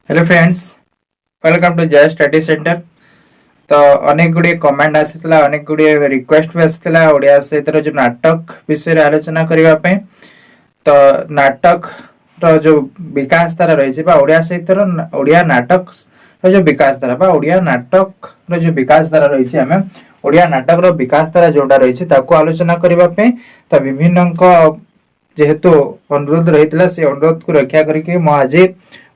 Hello friends, welcome to जय study centre. तो अनेक गुड़े कमेंट आसीथिला, अनेक गुड़े रिक्वेस्ट भी आसीथिला ओडिया सहित जो नाटक विषय आलोचना करबा पई। तो नाटक रो जो विकास धारा रही बा ओडिया सहित ओडिया नाटक रो जो विकास धारा बा ओडिया नाटक रो जो विकास धारा रही आमे ओडिया नाटक रो विकास धारा जोटा रही ताको आलोचना करबा पई। तो विभिन्न जेहेतु अनुरोध रही से अनुरोध को रक्षा करके मु आज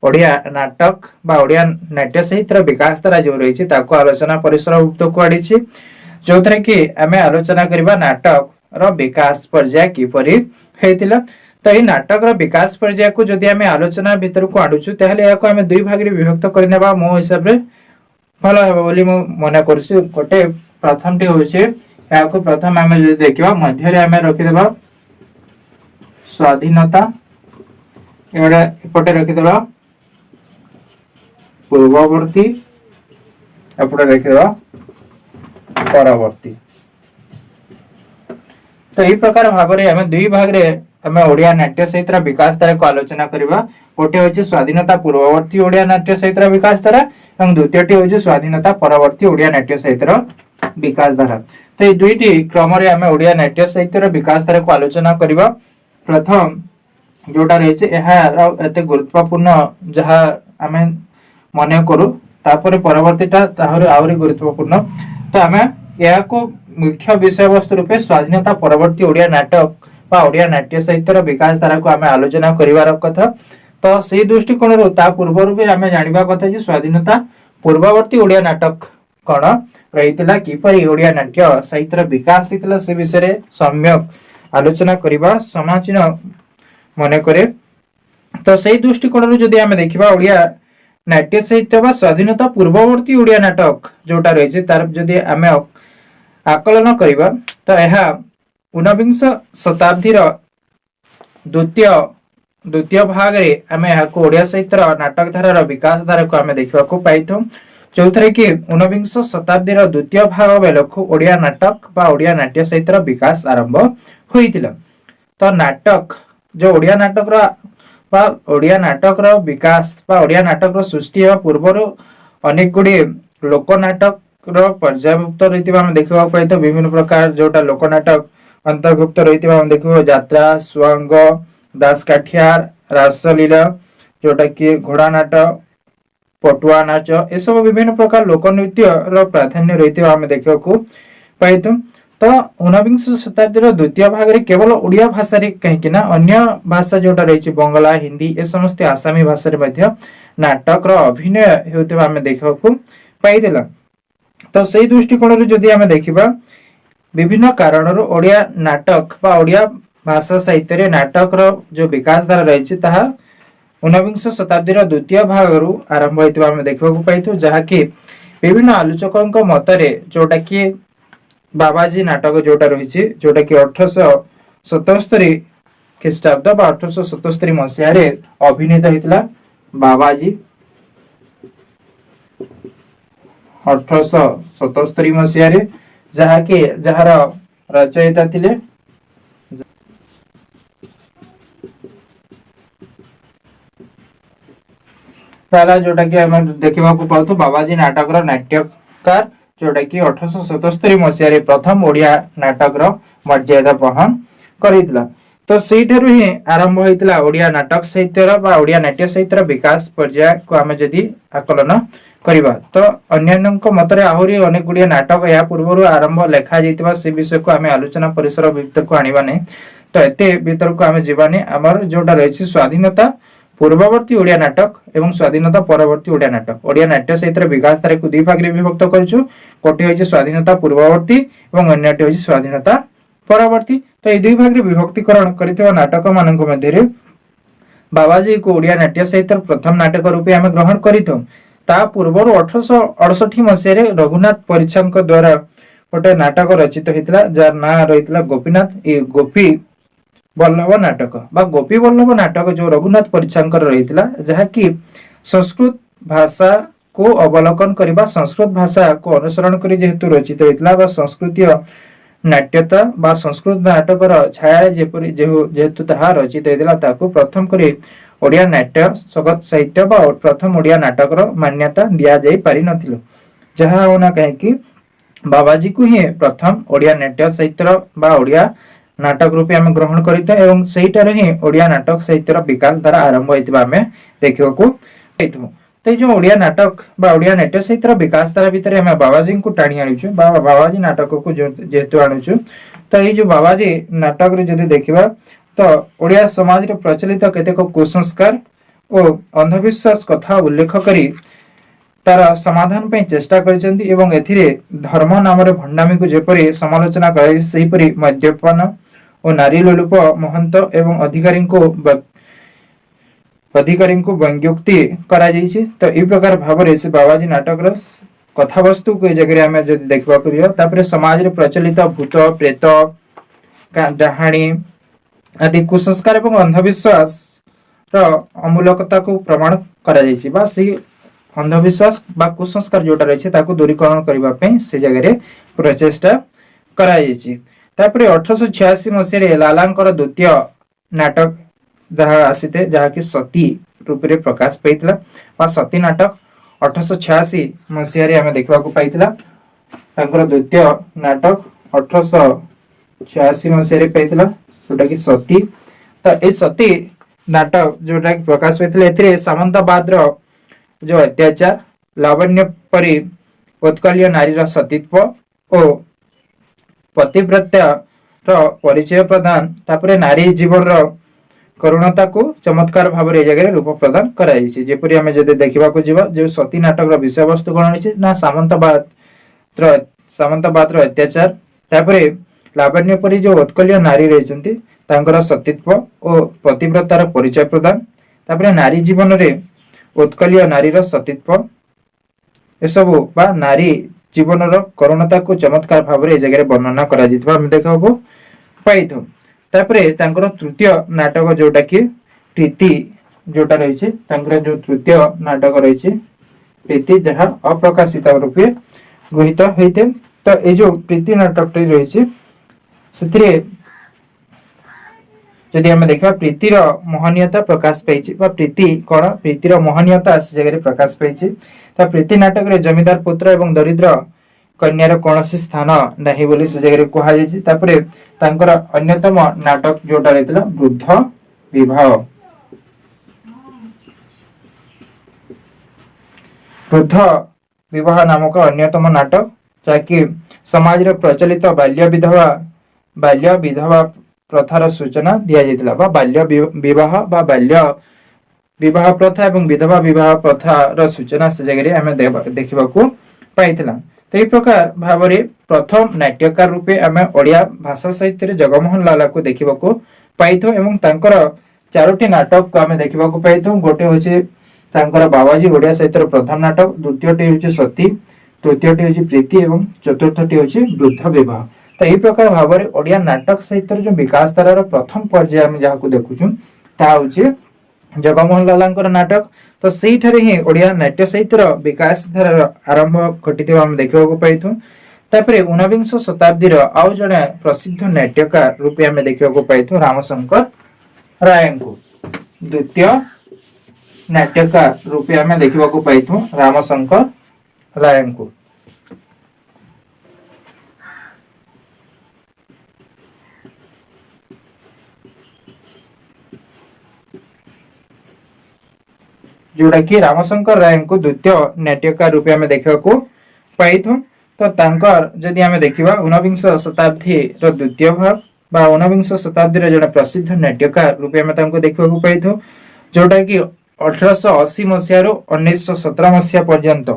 ओडिया नाटक बा ओडिया नाट्य सहित विकास धारा जो रही आलोचना परिसरभुक्त को आड़ी जो थे कि आम आलोचना करबा नाटक रो विकास पर्याय किपरि होइतिला। तो ये नाटक रो विकास पर्याय को जदि आम आलोचना भीतर को आडुछु ताहले याको आम दुई भाग रे विभक्त करनेबा मो हिसाब रे भलो हेबा बोली मो मने करछु। गोटे प्रथम टी होचे याको प्रथम आम जदि देखिबा मध्य रे आम रखि देबा स्वाधीनता, एवडा एपटे रखि देबा पूर्ववर्ती, एपटे रखि देबा परवर्ती। तो यही प्रकार भाव में आम दुई भाग रे आम ओडिया नाट्य सहित विकास धारा को आलोचना करबा। गोटे होची स्वाधीनता पूर्ववर्ती ओडिया नाट्य सहित विकास धारा और द्वितीयटी होची स्वाधीनता परवर्ती ओडिया नाट्य सहित विकास धारा। तो ये दुईटी क्रम रे आम ओडिया नाट्य सहित विकास धारा को आलोचना करबा। प्रथम जोटा रही एते गुरुत्वपूर्ण जहाँ आम मन करू तापर परवर्तीटा आहरी गुरुत्वपूर्ण। तो आम या मुख्य विषय वस्तु रूपे स्वाधीनता परवर्ती ओडिया नाटक बा ओडिया नाट्य साहित्य विकास धारा को आम आलोचना करिवार कथा। तो से दृष्टिकोण ता पूर्व भी आम जानिबा कथा जे स्वाधीनता पूर्ववर्ती ओडिया नाटक कौन रही किपरि ओडिया नाट्य साहित्य विकास होता से विषय सम्यक आलोचना करबा समाचीन मन करे। तो से दृष्टिकोण जदि आम देखा ओडिया नाट्य साहित्य बा स्वाधीनता पूर्ववर्ती ओडिया नाटक जोटा रही तार जदि आम आकलन करबा तो यह ऊनविंश शताब्दी द्वितीय भाग रे आम यहाँ ओडिया साहित्य नाटक धारार विकास धारा को आम देखा पाई जो थे कि ऊनविंश शताब्दी द्वितीय भाग बेलू ओडिया नाटक बा ओडिया नाट्य साहित्य विकास आरंभ होइतिला। तो नाटक जो ओडिया नाटक बा ओडिया नाटक विकास बा ओडिया नाटक सृष्टि होगा पूर्वर अनेक गुड़े लोकनाटक पर्यायभुक्त रही देखा पाई। विभिन्न प्रकार जोटा लोकनाटक अंतर्भुक्त रही देखो यात्रा, स्वांग, दासकाठियार, रासलीला, जोटा कि घोड़ा नाटक, पटुआ नाच, ये सब विभिन्न प्रकार लोकनृत्य प्राधान्य रही आम देखा पाई। तो ऊनविंश शताब्दी द्वितीय भाग में केवल ओडिया भाषा कहीं अन्य भाषा जोटा रही बंगला, हिंदी, ये समस्त आसामी भाषा नाटक अभिनय होता आम देखा पाई। तो से दृष्टिकोण जदि आम देखा विभिन्न कारण ओडिया नाटक बा ओडिया भाषा साहित्य नाटक जो विकास धारा रही ऊनविंश शताब्दी द्वितीय भाग आरंभ होता आम देखा पाई। जहाँकि विभिन्न आलोचकों मतरे जोटा कि बाबाजी नाटक जोटा रही जोटा कि 1877 ख्रीष्टाब्द 1877 मसीह अभिनीत होता बाबाजी 1877 मसीह जहाँकि जार रचयिता थिले पहला जोटा कि आम देखा पाऊ बाबाजी नाटक नाट्यकार जोटा कि 1877 मसीह प्रथम ओडिया नाटक मर्यादा बहन कर। तो से ही आरंभ होता ओडिया नाटक साहित्य बा ओडिया नाट्य साहित्य विकास पर्याय को आम जदि आकलन करबा। तो अन्य मतरे आहरी अनेक गुड़िया नाटक या पूर्व आरंभ लिखा जाता से विषय को आम आलोचना परिसर भीतर को आनिबा नहीं। तो एते भीतर को आम जीवानी आमर जोटा रही स्वाधीनता पूर्ववर्ती ओडिया नाटक एवं स्वाधीनता परवर्ती ओडिया नाटक ओडिया नाट्य सहित विकास धारा को दुई भाग में विभक्त करूँ। गोटे होची स्वाधीनता पूर्ववर्ती एवं अन्यटी होची स्वाधीनता परवर्ती। तो ये दुई भाग में विभक्तिकरण करथिबा नाटक मानक मध्य बाबाजी को ओडिया नाट्य सहित प्रथम नाटक रूपे आम ग्रहण करिथौ। ता पूर्वर 1868 मसीह रघुनाथ परिछा द्वारा गोटे नाटक रचित होता जार ना रही गोपीनाथ गोपी वल्लभ नाटक बा गोपी वल्लभ नाटक जो रघुनाथ परिछा रही जहाँकि संस्कृत भाषा को अवलोकन करने संस्कृत भाषा को अनुसरण कर जेहेतु रचित होता संस्कृत नाट्यता बा संस्कृत नाटक छाया जेहेतु रचित होता प्रथम कर ओडिया नाट्य जगत साहित्य बा प्रथम ओडिया नाटक मान्यता दिया जाई पारि नथिलो जहा होना कहीं बाबाजी को ही प्रथम ओडिया नाट्य साहित्य बा ओडिया नाटक रूपे आम ग्रहण करता एवं सेठार ही ओडिया नाटक साहित्यर विकास धारा आरंभ होता आम देखा तो जो ओडिया नाटक बा ओडिया नाट्य साहित्यर विकास धारा भितर आम बाबाजी को टाणी आणुचु बाबाजी नाटक को जेहेतु आणुचु तो ये जो बाबाजी नाटक रे जदि देखिबा तो ओडिया समाज रे प्रचलित केतेक कुसंस्कार और अंधविश्वास कथा उल्लेख करी तार समाधान पे चेष्टा करिसेंती एवं एथिरे धर्म नाम रे भंडामी को जेपरि समालोचना करै सेहीपरि मद्यपान और नारी लोलुप महंत एवं अधिकारी को व्यंग्योक्ति करा जाइछि तो ए प्रकार भाव से बाबाजी नाटक रो कथा वस्तु को जगह आम जब देखा तापर समाज रे प्रचलित भूत प्रेत डाहाणी आदि कुसंस्कार एवं अंधविश्वास अमूलकता को प्रमाण करा जाइछि बा से अंधविश्वास बा कुसंस्कार जोटा रही है दूरीकरण करने से जगह प्रचेषा कर तापर 1886 मसीह लालांकर द्वितीय नाटक जहाँ आसीते जहाँकि सती रूप में प्रकाश पाई सती नाटक 1886 मसीह आम देखा पाई द्वितीय नाटक 1886 मसीह पाई जोटा कि सती तो ये सती नाटक जोटा कि प्रकाश पाई सामंतवाद जो अत्याचार लावण्य परी उत्कलीय नारी सतीत्व और पतिव्रत्या परिचय प्रदान तापरे नारी जीवन करुणता को चमत्कार भाव जगह रूप प्रदान करापरी आम जब देखा जो सती नाटक विषय वस्तु कौन रही ना सामंतवाद अत्याचार तापरे लावण्य परी जो उत्कलीय नारी रही सतीत्व और पतिव्रतार परिचय प्रदान तापरे नारी जीवन में उत्कलीय नारी सतीत्व एसबू बा नारी जीवन करुणता को चमत्कार भाव जगह वर्णना कर देखा पाई तापर तृतीय नाटक जोटा कि प्रीति जोटा रही जो तृतीय नाटक रही प्रीति जहाँ अप्रकाशित रूपे गृहीत होते तो ये जो प्रीति नाटक रही जदि आम देखा प्रीतिर महनीयता प्रकाश पाई प्रीति कौन प्रीतिर महनीयता जगह प्रकाश पाई प्रीति नाटक रे जमीदार पुत्र एवं दरिद्र कन्यार कौन स्थान नहीं बोली से जगह कहुपर अन्यतम नाटक जोटा रही वृद्ध विवाह वृद्ध विवाह नामक अन्यतम नाटक जहाँकि समाज प्रचलित बाल्य विधवा प्रथार सूचना दि जाता बाल्य विवाह बाल्य विवाह प्रथा एवं विधवा विवाह प्रथार सूचना से जगह आम देखा पाई तो ये प्रकार भाव प्रथम नाट्यकार रूपे आम ओडिया भाषा साहित्य जगमोहन लाला को देखा पाई एवं चारोटी नाटक को आम देखा पाई गोटे हूँ बाबाजी ओडिया साहित्य प्रथम नाटक द्वितीयटी हूँ सती तृतीयटी हूँ प्रीति एवं चतुर्थटी हूँ वृद्ध विवाह तो ये प्रकार भाव ओडिया नाटक साहित्य जो विकास धारार प्रथम पर्याय आम जहाँ देखुचु ता हूँ जगमोहन लाला नाटक तो सेठारे ही ओडिया नाट्य साहित्य विकास धारार आरंभ घटी देखा पाई तापर 19 शताब्दी आउ जड़े प्रसिद्ध नाट्यकार रूपे आम देखा पाई रामशंकर राय को द्वितीय नाट्यकार रूपे आम देखा पाई रामशंकर राय को जोड़ा कि रामशंकर राय को द्वितीय नाट्यकार रूपे आम देखा पाई तो तांकर जदि आम देखा 19 शताब्दी द्वितीय भाग बा 19 शताब्दी जड़े प्रसिद्ध नाट्यकार रूपे आम देखा पाई जोटा कि 1880 मसीह 1917 मसीहा पर्यंत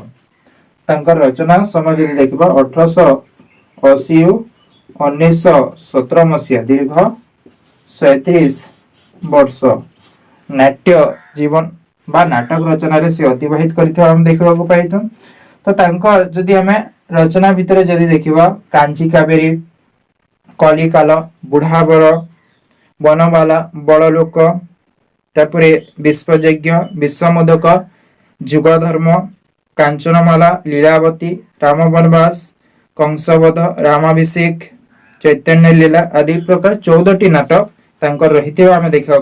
रचना समय जब देखा 1880 1917 मसीहा दीर्घ 37 वर्ष नाट्य जीवन बा नाटक रचना से अतिवाहित देखा पाई तो जदि आम रचना भितर जदि देखा कांची कावेरी कलिकाल बुढ़ाबर बनबाला बड़लोक तापर विश्वयज्ञ विश्वमोदक जुगधर्म कांचनमाला लीलावती राम वनवास कंसवध रामाभिषेक चैतन्य लीला आदि प्रकार 14टी नाटक रही आम देखा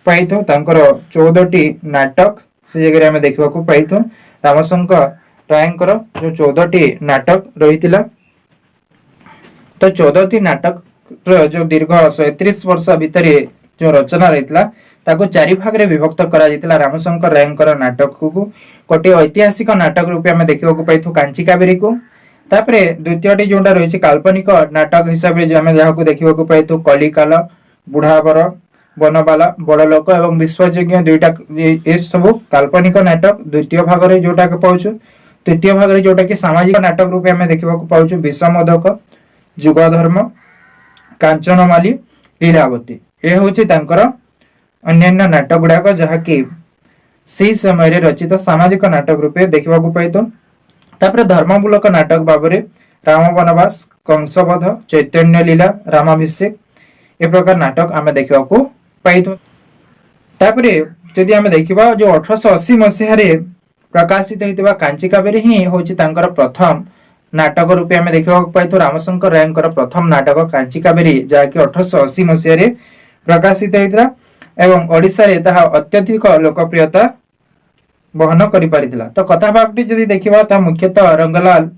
पाइथु। तांकर 14टी नाटक से जगह आम देखा पाइथु। रामशंकर रायंकर जो 14टी नाटक रही, तो 14टी नाटक जो दीर्घ 131 वर्ष भितर जो रचना रही ताको चारि भाग रे विभक्त करा जितला रामशंकर रायंकर नाटक को गोटे ऐतिहासिक नाटक रूपे आम देखा पाइथु कांची कावेरी को। तापरे द्वितीयटी जोटा रही काल्पनिक नाटक हिसाब से आम जहाँ देखा पाइथु कलिकाल, बुढ़ावर, बनबाला, बड़लोक और विश्वज्ञ दुईटा ये सब काल्पनिक नाटक द्वितीय भाग रे जोटा के पाउछु। तृतीय भाग रे जोटा कि सामाजिक नाटक रूपे आम देखा पाउछु विषमोदक, जुगधर्म, कांचनमाली, लीलावती। ये हूँ अन्यान्य नाटक गुड़ाक जहाँकि सी समय रचित सामाजिक नाटक रूपे देखा पाइथु। तापरे धर्ममूलक नाटक भाव में राम वनवास, कंसवध, चैतन्य लीला, रामाभिषेक ए प्रकार नाटक आम देखा पाइथु। तापरे जदि आम देखा जो 1880 मसीह प्रकाशित होता कांची कावेरी ही हूँ प्रथम नाटक रूपे आम देखा पाइथु। रामशंकर रायंकर प्रथम नाटक कांची कावेरी जहाँकि 1880 मसीह प्रकाशित होता एवं ओडिशा रे ताहा अत्यधिक लोकप्रियता बहन करि पारिथिला। तो कथा भागटी जदि देखिबा ता मुख्यतः रंगलाल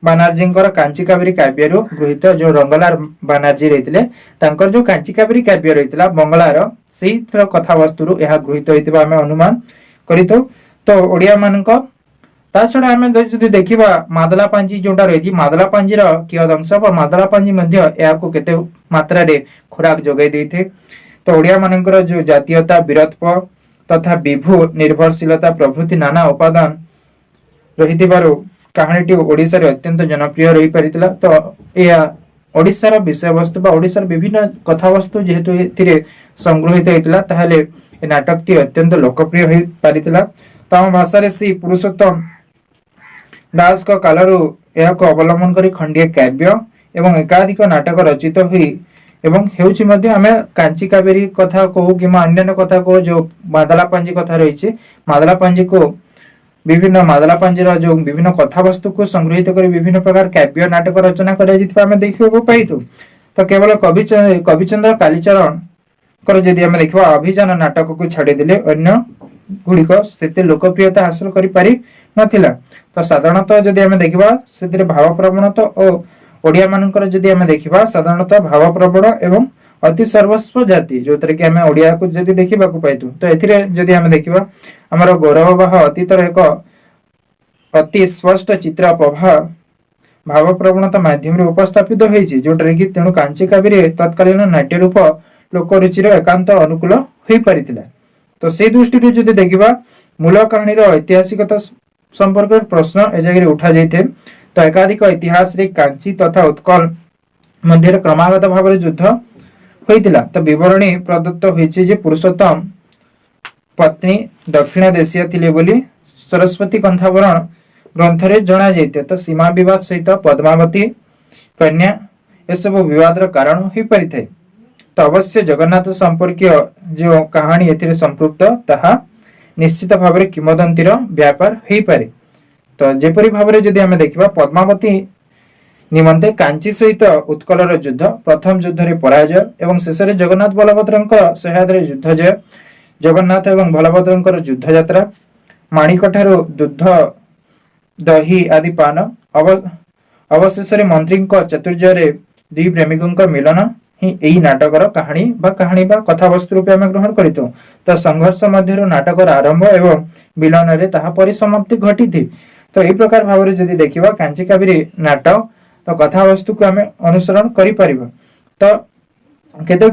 बानर्जी कांची कावेरी काव्य गृहीत। जो रंगलाल बानर्जी रहितले तांकर जो कांची कावेरी काव्य रहितला बंगलार सेही कथा वस्तु यह गृहीत होइतिबा आमे अनुमान करितो। तो ओडिया मानक ता छडा आमे जदि देखिबा मादला पांजी जोटा रही मादला पांजी रो कियदंश मादला पांजी मध्य याको केते मात्रा रे खुराक जोगाई देथे। तो ओडिया मानकर जो जातीयता, वीरत्व तथा विभू निर्भरशीलता प्रभृति नाना उपादान रही कहानीटी ओडिशा रे अत्यंत जनप्रिय रही पारिथिला। तो यह ओडिशार विषय वस्तु बा ओडिशार विभिन्न कथा वस्तु जेहेतु एथिरे संग्रहित होइतिला ताहाले ए नाटकटी अत्यंत लोकप्रिय होई पारिथिला। तो हम भाषा रे श्री पुरुषोत्तम दास को कालरू यह को अवलंबन करी खंडीय काव्य एवं एकाधिक नाटक रचित हुई एवं हेउछि मध्ये आमे कांची कावेरी कथा कहू कि अन्य कथा कहू जो मादला पांजी कथा रही मादला पांजी को विभिन्न मादला पांजी जो विभिन्न कथा वस्तु को संग्रहित कर विभिन्न प्रकार काव्य नाटक रचना कर देखा पाइथु। तो केवल कविचंद्र कालीचरण जदि आम देखा अभियान नाटक को छाड़देले अन्य गुड़िक से लोकप्रियता हासिल कर पारि नथिला। तो साधारणतः जदि आम देखा से भाव प्रवणता और ओडिया मानकर जदि आम देखा साधारणतः भाव प्रवण एवं अति सर्वस्व जाति जो तरह कि आम ओडिया को जदि देखा पाइथु। तो एथिरे जदि आम देखा आमर गौरववाह अतीतर एक अति स्पष्ट चित्र प्रभा भाव प्रवणता माध्यम उपस्थापित होइछि जोटा कि तेणु कांची कावेरी तत्कालीन नाट्य रूप लोक रुचिर एकांत अनुकूल हो पारिथिला। तो से दृष्टि जदि देखा मूल कहानी ऐतिहासिकता संपर्क प्रश्न ए जगह उठा जाइए। तो एकाधिक इतिहास रे कांची तथा उत्कल मध्य क्रमागत भाव में युद्ध होइतिला। तो विवरणी प्रदत्त होइछि जे पुरुषोत्तम पत्नी दक्षिण देशीय थिले बोली सरस्वती कंथावरण ग्रंथ रे जणा जाइते। तो सीमा विवाद सहित पद्मावती कन्या ए सब विवादर कारण होई परिथाय। तो अवश्य जगन्नाथ संपर्कीय जो कहानी एथिरे संपृक्त ताहा निश्चित भाव में किंवदंतीर व्यापार होई पारे। तो जेपरी भाव में जदि आम देखा पद्मावती निमंते कांची सहित उत्कलर युद्ध प्रथम युद्ध रे पराजय एवं शेष में जगन्नाथ बलभद्र सहायता युद्ध जय जगन्नाथ एवं बलभद्र युद्ध यात्रा माणिकठारु युद्ध दही आदि पान अवशेष मंत्री चतुर्जय दुई प्रेमिकों मिलन ही यही नाटकर कहानी बा कथा वस्तु रूपे आम ग्रहण करितो। तो संघर्ष मध्य नाटकर आरंभ एवं मिलन रे ताहा परिसमाप्ति घटी थी। तो यही प्रकार भाव में जदि देखा कांची कावेरी नाटक तो कथा वस्तु को आम अनुसरण करि परिबा। तो केते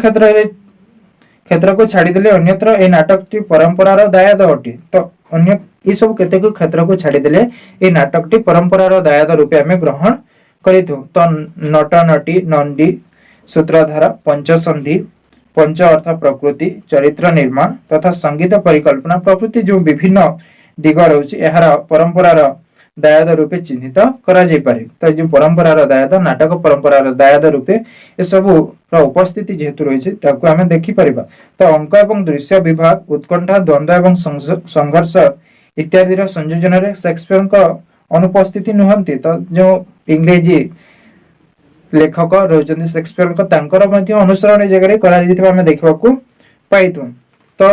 क्षेत्र को छाड़ीदेले अन्यत्र ए नाटकटी परंपरार दायाद अटे। तो अन्य ये सब केते क्षेत्र को छाड़ीदेले ए नाटकटी परंपरार दायाद रूपे आम ग्रहण करिथु। तो नट नटी नंदी सूत्रधारा पंचसंधि पंच अर्थ प्रकृति चरित्र निर्माण तथा संगीत परिकल्पना प्रभृति जो विभिन्न दिग रही यार परंपरार दायाद रूपे चिन्हित करा जाय पारे। तो जो परंपरार दायाद नाटक परंपरार दायाद रूपे ए सब उपस्थिति जेहेतु रही आम देखिपर। तो अंक एवं दृश्य विभाग उत्कंठा द्वंद्व एवं संघर्ष इत्यादि संयोजन शेक्सपियर अनुपस्थिति नुहंती। तो जो इंग्रेजी लेखक रही शेक्सपियर अनुसरण जगह देखा पाइथु। तो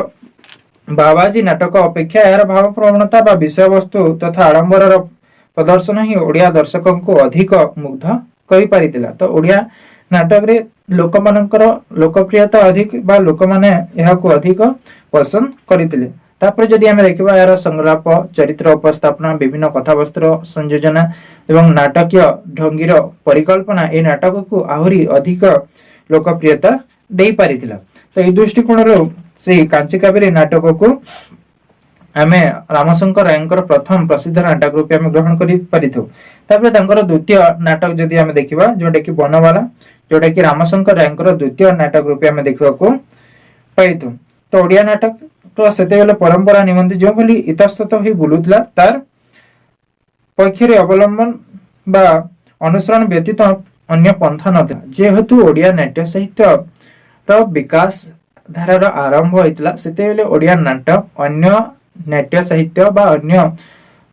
बाबाजी नाटक अपेक्षा यार भाव प्रवणता बा विषय वस्तु तथा आडंबर प्रदर्शन ही ओडिया दर्शकों को अधिक मुग्ध करि परितिला। तो ओडिया नाटक रे लोक मानकर लोकप्रियता अधिक बा लोक माने एहाको अधिक पसंद करितिले। तापर जदि आमे देखिबा यार संलाप चरित्र उपस्थापना विभिन्न कथावस्त्र संयोजन एवं नाटकीय ढंगीर परिकल्पना ए नाटक को आहुरी अधिक लोकप्रियता दे पारितिला। तो ए दृष्टिकोण से कांची कावेरी नाटक को आमे रामशंकर रायंकर प्रथम प्रसिद्ध नाटक रूपे आमे ग्रहण करि परिथु। तापर तांकर द्वितीय नाटक जदि आमे देखिबा जोटा कि बनवाला, जोटा कि रामशंकर रायंकर द्वितीय नाटक रूपे आमे देखिबा को पाइथु। तो ओडिया नाटक तो सेते बेले परंपरा निमंते जो भली इतस्तत होई बुलुतला तार पक्षरे अवलंबन बा अनुसरण व्यतीत अन्य पंथा नथा। जेहेतु ओडिया नाट्य साहित्य रो विकास धारार आरंभ होइतला सेते बेले ओडिया नाटक अन्य नाट्य साहित्य बा अन्य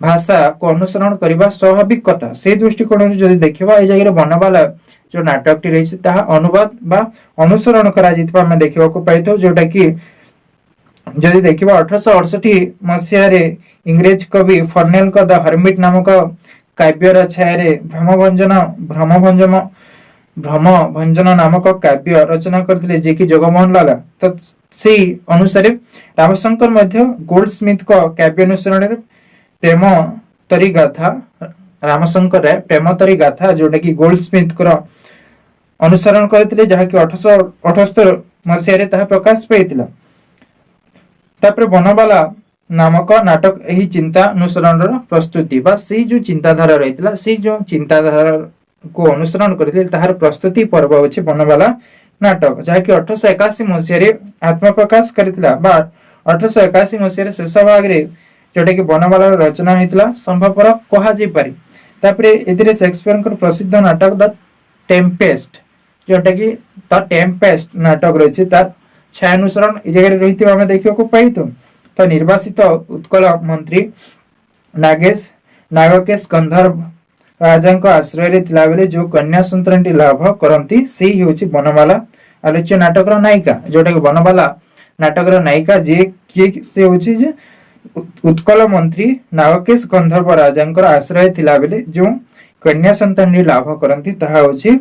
भाषा को अनुसरण करबा स्वाभाविक कथा। से दृष्टिकोण जदि देखिबा ए जगह बनवाला जो नाटक टी रहिছে ताहा अनुवाद बा अनुसरण करा जितबा हम देखिबा को पाइतो। जोटा कि जदि देखिबा 1868 मसिया रे इंग्रेज कवि फर्नेल का द हर्मिट नामक काव्य रचना रे भ्रमभंजन नामक काव्य रचना करथिले जे कि जगमोहन लाला। तो से अनुसार रामशंकर मध्य गोल्डस्मिथ को काव्य अनुसरण रे प्रेम तरी गाथा रामशंकर रे प्रेम तरी गाथा जोटा कि गोल्डस्मिथ को अनुसरण करथिले जहा कि 1878 मसिया रे ताहा प्रकाश पाइतिला। तापर बनवाला नामक नाटक एही चिंता अनुसरण प्रस्तुति बा से जो चिंताधारा रहितला से जो चिंताधारा को अनुसरण करथिले ताहार प्रस्तुति पर्व अछि बनवाला नाटक जहा कि 1881 मसिया रे आत्म प्रकाश करथिला बा 1881 मसिया रे शेष भाग रे जोटा कि बनवाला रचना हेतला संभवपर कहा जे पारि। तापर एथिरे शेक्सपियर को प्रसिद्ध नाटक द टेम्पेस्ट जोटा कि द टेम्पेस्ट नाटक रहिছে तार छाया अनुसरण ए जगह रहिते हम देखियो को पाइतो। तो निर्वासित उत्कल मंत्री नागकेश गंधर्व राजा को आश्रय रे थिला बेले जो कन्या संतान लाभ करंती से ही होची बनवाला आलोच्य नाटक रो नायिका। जोटा कि बनवाला नाटक रो नायिका जे के से होची जे उत्कल मंत्री नागकेश गंधर्व राजा को आश्रय थिला बेले जो कन्या संतान लाभ करंती ताहा होची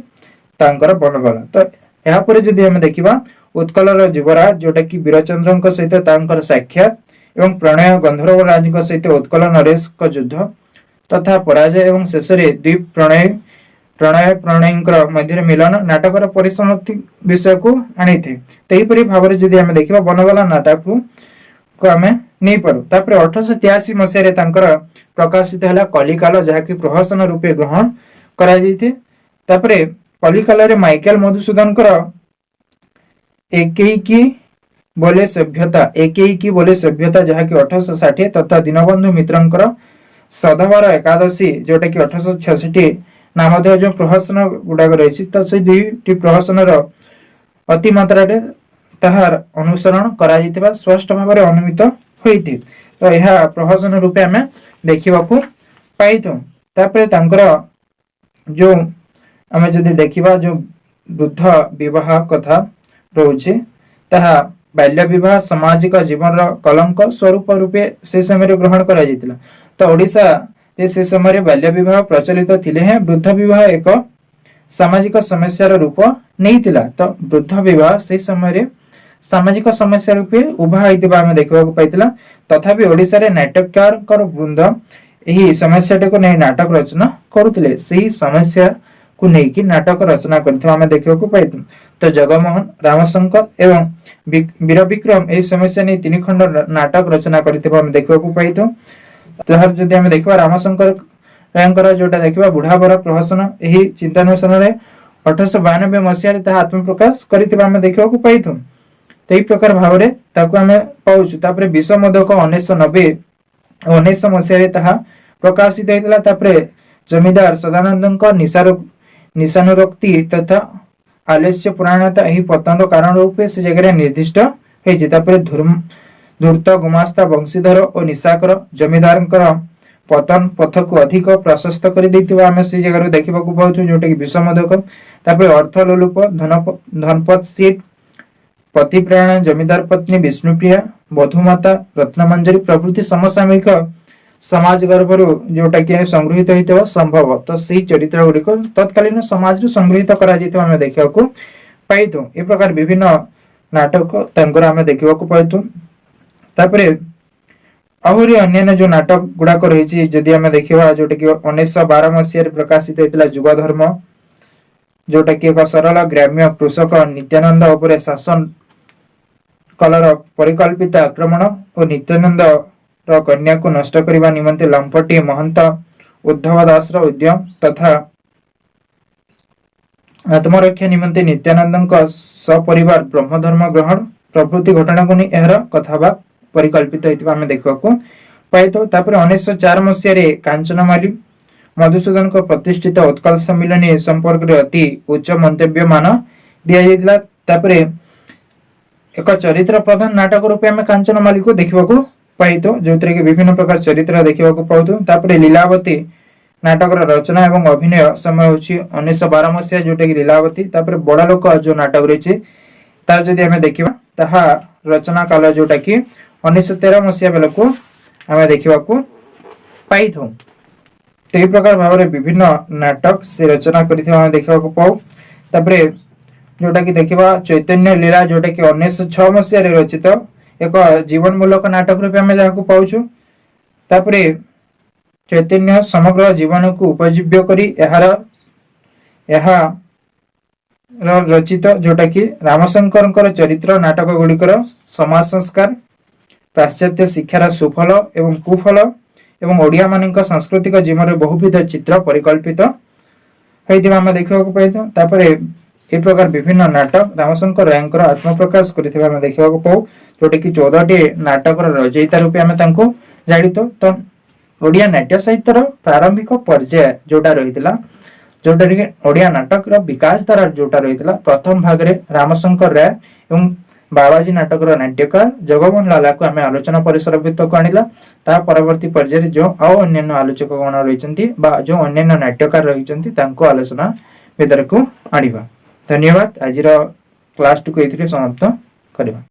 तांकर बनवाला। तो या परे जदि हम देखिबा उत्कलर युवराज जोटा कि वीरचंद्र सहित तांकर साक्षात एवं प्रणय गंधर्व राज सहित उत्कल नरेश का युद्ध तथा पराजय एवं शेष दुई प्रणय मध्य मिलन नाटकर परिसमाप्ति विषय को आनी थे। तहीपरी भाव में जदि आम देखा बनवाला नाटक को आम नहीं पारू। तापर 1883 मसीह प्रकाशित है कलिकाल जहाँकि प्रहसन रूपे ग्रहण कर कलिकाल माइकेल मधुसूदन एकैकी बोले सभ्यता जहाँकि 1860 तथा दीनबंधु मित्र सदावर एकादशी जोटा कि 1866 नाम जो प्रहसन गुड़ाक रही तो से दुईटी प्रहसन अति मात्रा ताहार अनुसरण करा स्पष्ट भाव में अनुमित होती। तो यह प्रहसन रूपे आम देखा पाई। जो आम जदि देखा जो वृद्ध विवाह कथा रोचे ताहा बाल्य विवाह सामाजिक जीवन कलंक स्वरूप रूपे से समय ग्रहण करा जायतिला। तो ओडिशा से समय बाल्य विवाह प्रचलित थिले हैं वृद्ध विवाह एक सामाजिक समस्या रूप नहीं थिला। तो वृद्ध विवाह से समय सामाजिक समस्या रूपे उभा होइतिबा हम देखबा को पाइतिला। तथापि ओडिशा रे नाटककार वृंद एही समस्याटे को नै नाटक रचना करुतिले सेही समस्या को नै कि नाटक रचना करथिबा हम देखबा को पाइतु। तो जगमोहन रामशंकर एवं वीर विक्रम एही समस्या नै तीन खंड नाटक रचना करथिबा हम देखबा को पाइतु। तहर जदि हम देखबा रामशंकर रायंकर जोटा देखबा बुढ़ाबर प्रहसन एही चिंतानुसार रे 1892 मसिया रे ता आत्म प्रकाश करथिबा हम देखबा को पाइतु। तई प्रकार भाव रे ताको हम पाउछु। तापरे विषमोदक 1990 1900 मसिया रे ता प्रकाशित हेतला। तापरे जमीदार सदानंदक निशानुरक्ति तथा आलस्य पुराणता एही पतन कारण रूपे से जगह निर्दिष्ट हेछि। तापरे धूर्त गुमास्ता वंशीधर और निशाकर जमीदारंकर पतन पथ को अधिक प्रशस्त कर दैथिबा हम से जगह देखबा को पाउछु जोटा कि विषमोदक। तापरे अर्थ लोलुप धनपत सीट पतिप्राण, जमीदार पत्नी, विष्णुप्रिया, बधुमाता, रत्नमंजरी प्रभृति समसामयिक समाज गर्भर जोटा कि संगृहित होता संभव तो से चरित्र गुड़िक तत्कालीन समाज संगृहित कर देखा पाई ए प्रकार विभिन्न नाटक आम देखा पाई आहरी अन्य जो नाटक गुड़ाक रही जदि आम देखा जोटा कि 1912 मसीह प्रकाशित होता जुगधर्म जोटा कि एक सरल ग्राम्य कृषक नित्यानंद उपरे शासन कलर परिकल्पित आक्रमण और नित्यानंद कन्या को नष्ट करने निमंते लंपटी महंत उद्धव दास उद्यम तथा आत्मरक्षा निमंते नित्यानंद सपरिवार ब्रह्मधर्म ग्रहण प्रभृति घटना को नहीं कथा परिकल्पित होता देखा पाई। 1904 मसीह कांचनमाली मधुसूदन को प्रतिष्ठित उत्कल सम्मिलनी संपर्क रे अति उच्च मंतव्य मान दिया जाता एक चरित्र प्रधान नाटक रूपे आम कांचनमाली को देखा पाई जो कि विभिन्न प्रकार चरित्र देखा पाऊँ। लीलावती नाटक रचना एवं अभिनय समय हूँ 1912 मसीहा जोटा कि लीलावती बड़ा लोक जो नाटक रही तार जदि आम देखा रचना काल जोटा कि 1913 मसीहा बेल को आम देखा पाई था। तो प्रकार भाव में विभिन्न नाटक से रचना कर देखा पाऊ। जोटा कि देखा चैतन्य लीला जोटा कि 1906 मसीह रचित एक जीवन मूलक नाटक रूपे आम जहाँ पाऊ। चैतन्य समग्र जीवन को उपजीव्य करी रचित जोटा कि रामशंकर चरित्र नाटक गुड़िकर समाज संस्कार पाश्चात्य शिक्षार सुफल एवं कुफल एवं ओडिया मान सांस्कृतिक जीवन बहुविध चित्र परिकल्पित होता आम देखा पाई। ए प्रकार विभिन्न नाटक रामशंकर रायंकर आत्मप्रकाश कर देखा पाऊ जोटा कि 14टी नाटक रचयिता रूपे आम जानित। तो ओडिया नाट्य साहित्य प्रारंभिक पर्याय जोटा रही जोटा कि ओडिया नाटक विकास धारा जोटा रही प्रथम भाग में रामशंकर राय एवं बाबाजी नाटक नाट्यकार जगमोहन लाला को आम आलोचना परिसरभुक्त को आनिला। परवर्ती पर्याय जो अन्य आलोचक गण रही जो अन्य नाट्यकार रही आलोचना भीतर को आनिबा। धन्यवाद। आज क्लास को समाप्त करवा।